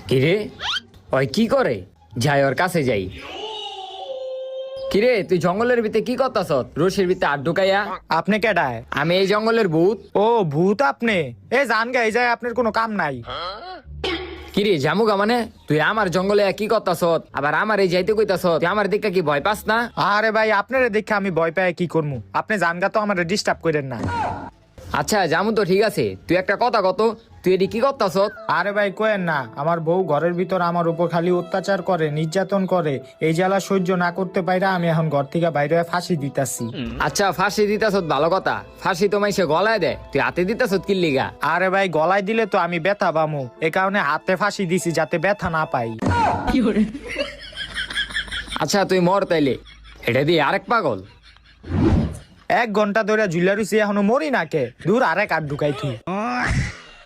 কিরে ওই কি করে যাই ওর কাছে যাই। কিরে তুই জঙ্গলের ভিতরে কি করতাছ? রশির ভিতরে আট ঢুকাইয়া। আপনি কেডায়? আমি এই জঙ্গলের ভূত। ও ভূত আপনি? এ জান গে, এই যায় আপনার কোনো কাম নাই। কিরে জামুগা মানে তুই আমার জঙ্গলে কি করতাছ? আবার আমার এই যাইতে কইতাছ? তুই আমার দিকে কি ভয় পাস না? আরে ভাই আপনারে দেখে আমি ভয় পাই কি করবো? আপনি জানগা তো আমার ডিস্টার্ব করেন না। আচ্ছা জামু তো ঠিক আছে, তুই একটা কথা কত, তুই এটি কি করতাছ? আরে ভাই কোয়েন না, আমার বউ ঘরের ভিতর আমার উপর খালি অত্যাচার করে, নির্যাতন করে। এই জ্বালা সহ্য না করতে পাইরা আমি এখন ঘর থেকে বাইরে হয়ে ফাঁসি দিতাছি। আচ্ছা ফাঁসি দিতাছ ভালো কথা, ফাঁসি তোমায় সে গলায় দেয়, তুই হাতে দিতাছ কি লিগা? আরে ভাই গলায় দিলে তো আমি ব্যথা পামু, এ কারণে হাতে ফাঁসি দিছি যাতে ব্যথা না পাই। আচ্ছা তুই মর তাইলে, এটা দিয়ে আরেক পাগল। 1 ঘন্টা ধরে ঝুলা রইছি এখনো মরি না কে? দূর আরেক আট ঢুকাই তুই।